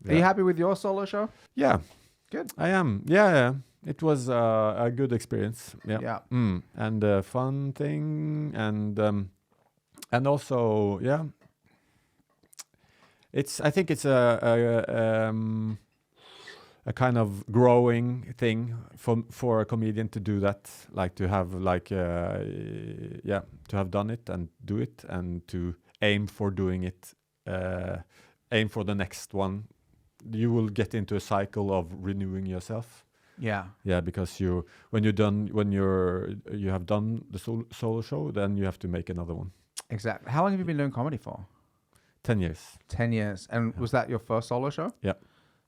Are you happy with your solo show? Yeah, Good. I am. Yeah. It was a good experience. Yeah. Yeah. And a fun thing, and also, yeah, I think it's a kind of growing thing for a comedian to do that, like to have to have done it and do it, and to aim for doing it, aim for the next one. You will get into a cycle of renewing yourself. Yeah. Yeah, because you have done the solo show, then you have to make another one. Exactly. How long have you been doing comedy for? 10 years. 10 years. And was that your first solo show? Yeah.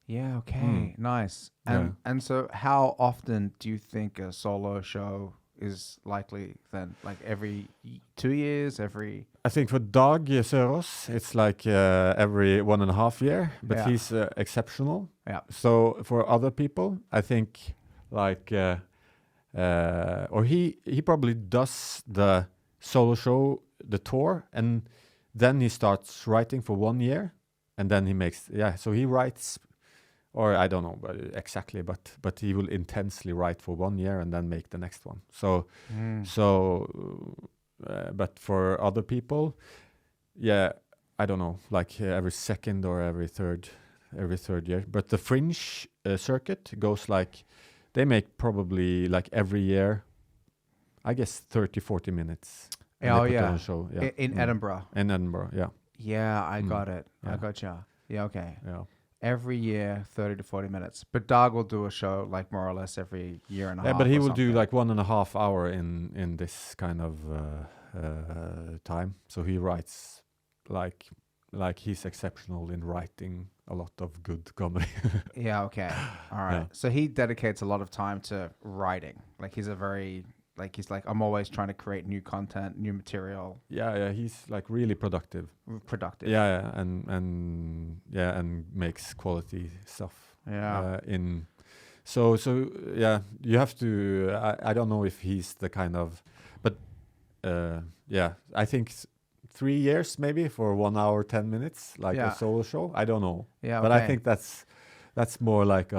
Yeah, okay. Nice. And so how often do you think a solo show is likely then? Like every 2 years, every... I think for Dag Sørås, it's like every 1.5 year, but he's exceptional. Yeah. So for other people, I think like, or he probably does the solo show, the tour, and then he starts writing for 1 year, and then he makes, so he writes, or I don't know exactly, but he will intensely write for 1 year and then make the next one. But for other people, I don't know, like every second or every third year. But the Fringe circuit goes like, they make probably like every year, I guess 30-40 minutes. Oh, on yeah. a show. In Edinburgh. In Edinburgh, yeah. Yeah, I got it. Yeah. I gotcha. Yeah, okay. Yeah. Every year, 30 to 40 minutes. But Dag will do a show like more or less every year and a half. Yeah, but he or will do something. like 1.5 hour in this kind of time. So he writes like he's exceptional in writing a lot of good comedy. Yeah, okay. All right. Yeah. So he dedicates a lot of time to writing. Like he's I'm always trying to create new content, new material. Yeah, he's like really productive. Yeah, and makes quality stuff. Yeah. So you have to. I don't know if he's the kind of, but I think 3 years maybe for 1 hour 10 minutes, like a solo show. I don't know. Yeah, but I think that's more like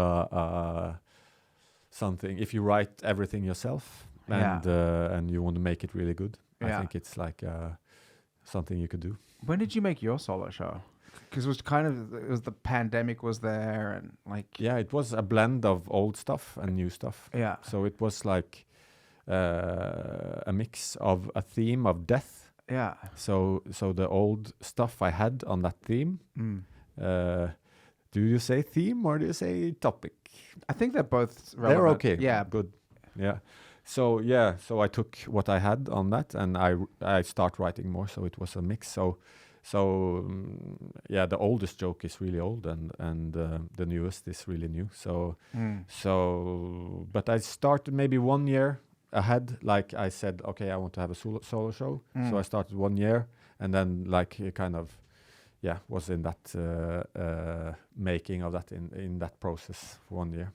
something. If you write everything yourself and you want to make it really good, I think it's like something you could do. When did you make your solo show? Because it was the pandemic was there and like... Yeah, it was a blend of old stuff and new stuff. Yeah. So it was like a mix of a theme of death. Yeah. So the old stuff I had on that theme. Do you say theme or do you say topic? I think they're both relevant. They're okay. Yeah. Good. Yeah. So I took what I had on that and I start writing more. So it was a mix. So the oldest joke is really old and the newest is really new. But I started maybe 1 year ahead. Like I said, okay, I want to have a solo show. So I started 1 year and then like kind of, was in that making of that in that process for 1 year.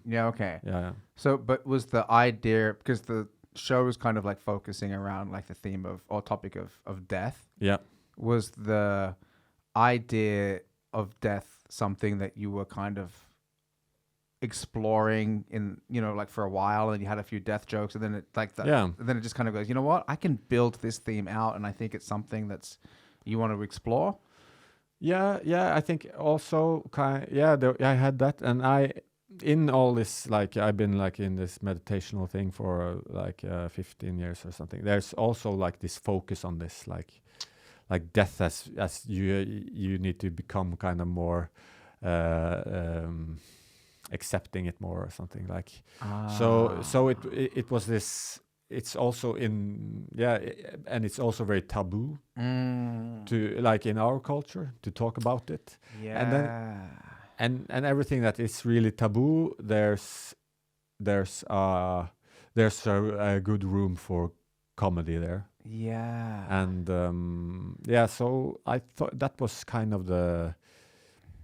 Yeah, okay. Yeah. So, but was the idea, because the show was kind of like focusing around like the theme of, or topic of death. Yeah. Was the idea of death something that you were kind of exploring in, like for a while, and you had a few death jokes, and then it and then it just kind of goes, you know what, I can build this theme out, and I think it's something that's you want to explore. Yeah. I think also I had that, and in all this, like I've been like in this meditational thing for 15 years or something. There's also like this focus on this, like death as you need to become kind of more accepting it more or something like. So it was this. It's also and it's also very taboo to like in our culture to talk about it. Yeah. And everything that is really taboo, there's a good room for comedy there. Yeah. And so I thought that was kind of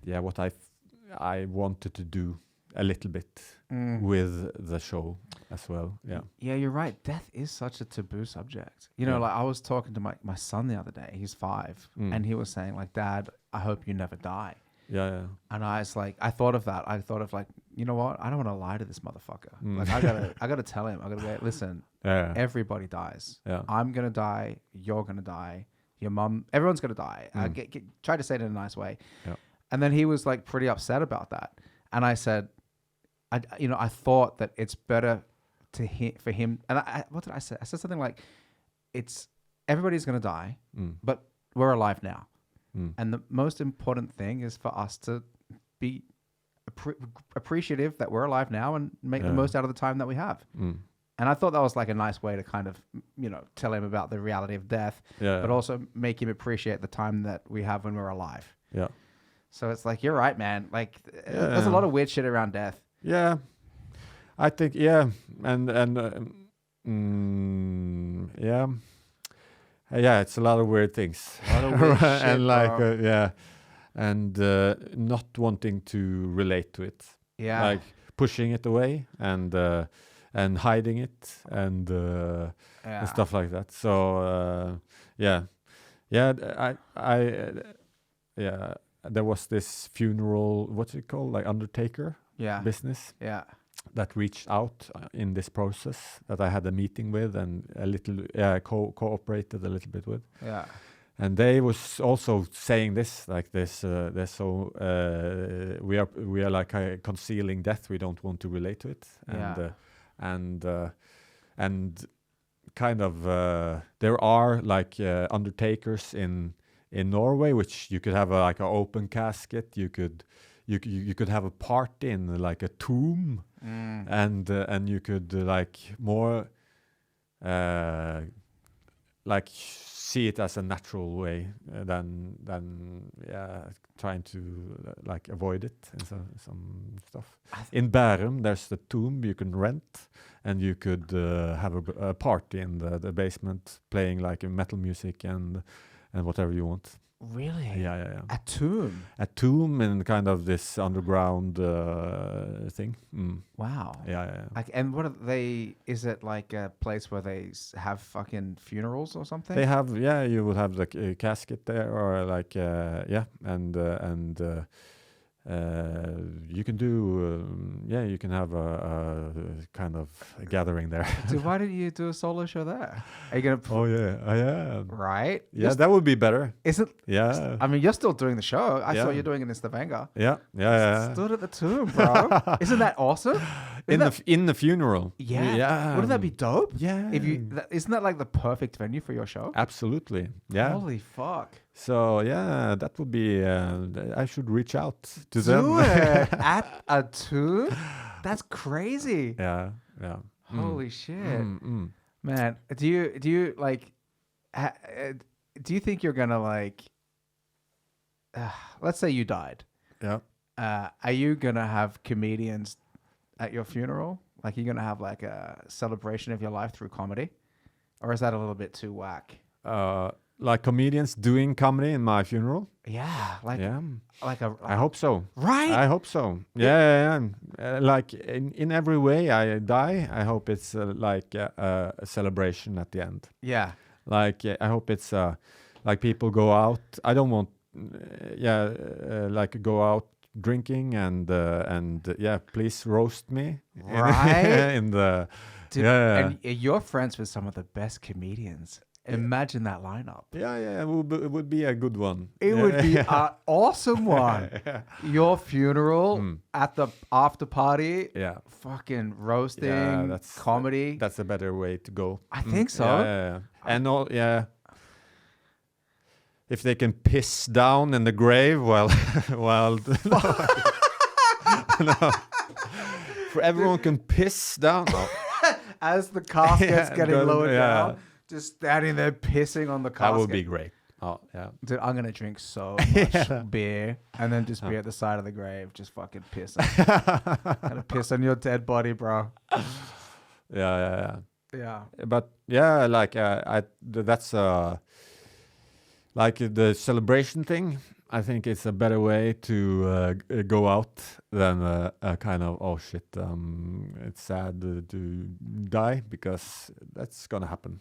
what I wanted to do a little bit with the show as well. Yeah. Yeah, you're right. Death is such a taboo subject. Like I was talking to my son the other day. He's 5, and he was saying like, "Dad, I hope you never die." Yeah. And I was like, I thought of that. I thought of like, you know what? I don't want to lie to this motherfucker. Mm. Like, I gotta tell him. I gotta be like, listen, Yeah. everybody dies. Yeah. I'm gonna die. You're gonna die. Your mum, everyone's gonna die. I try to say it in a nice way. Yeah. And then he was like pretty upset about that. And I said, I thought that it's better for him. And what did I say? I said something like, everybody's gonna die, but we're alive now. And the most important thing is for us to be appreciative that we're alive now and make the most out of the time that we have. And I thought that was like a nice way to kind of, tell him about the reality of death, but also make him appreciate the time that we have when we're alive. Yeah. So it's like, you're right, man. Like, there's a lot of weird shit around death. Yeah. I think, yeah. And yeah. Yeah, it's a lot of weird things. A lot of weird shit, and like, bro. yeah. And not wanting to relate to it. Yeah. Like pushing it away and hiding it and stuff like that. So yeah. There was this funeral, what's it called, like undertaker business that reached out in this process that I had a meeting with and a little cooperated a little bit with. Yeah. And they was also saying this, like this. They're so we are like concealing death. We don't want to relate to it, and kind of there are like undertakers in Norway, which you could have like an open casket. You could have a party in like a tomb, and you could like more like see it as a natural way than trying to like avoid it and some stuff. In Bærum, there's the tomb you can rent, and you could have a party in the basement, playing like metal music and whatever you want. Really? Yeah. A tomb? A tomb in kind of this underground thing. Wow. Yeah. Like, and what are they? Is it like a place where they have fucking funerals or something? They have, you will have like a casket there, or like, and you can do, you can have a kind of a gathering there. Dude, why didn't you do a solo show there? Are you gonna? Oh yeah. Right? Yeah, that would be better. Isn't? Yeah. I mean, you're still doing the show. I saw you doing it in Stavanger. Yeah. Stood at the tomb, bro. Isn't that awesome? In the funeral. Yeah. Wouldn't that be dope? Yeah. Isn't that like the perfect venue for your show? Absolutely. Yeah. Holy fuck. So yeah, that would be. I should reach out to them. Do it at a tomb. That's crazy. Yeah. Holy shit, man. Do you like? Do you think you're gonna like? Let's say you died. Yeah. Are you gonna have comedians at your funeral? Like, you're gonna have like a celebration of your life through comedy, or is that a little bit too whack? Like comedians doing comedy in my funeral? Yeah, like I hope so. Right? I hope so. Yeah. Like in every way I die, I hope it's like a celebration at the end. Yeah. Like I hope it's like people go out. I don't want like go out drinking and please roast me. Right? in the Dude, and you're friends with some of the best comedians. Imagine that lineup. Yeah, it would be a good one. It would be an awesome one. Your funeral at the after party. Yeah. Fucking roasting, comedy. That's a better way to go. I think so. Yeah. And if they can piss down in the grave while for everyone can piss down. As the casket's getting lowered down. Just standing there pissing on the casket. That would be great. Oh, yeah. Dude, I'm going to drink so much beer and then just be at the side of the grave, just fucking pissing. Gonna piss on your dead body, bro. Yeah. Yeah. But yeah, like that's like the celebration thing. I think it's a better way to go out than a kind of, oh shit, it's sad to die, because that's gonna happen.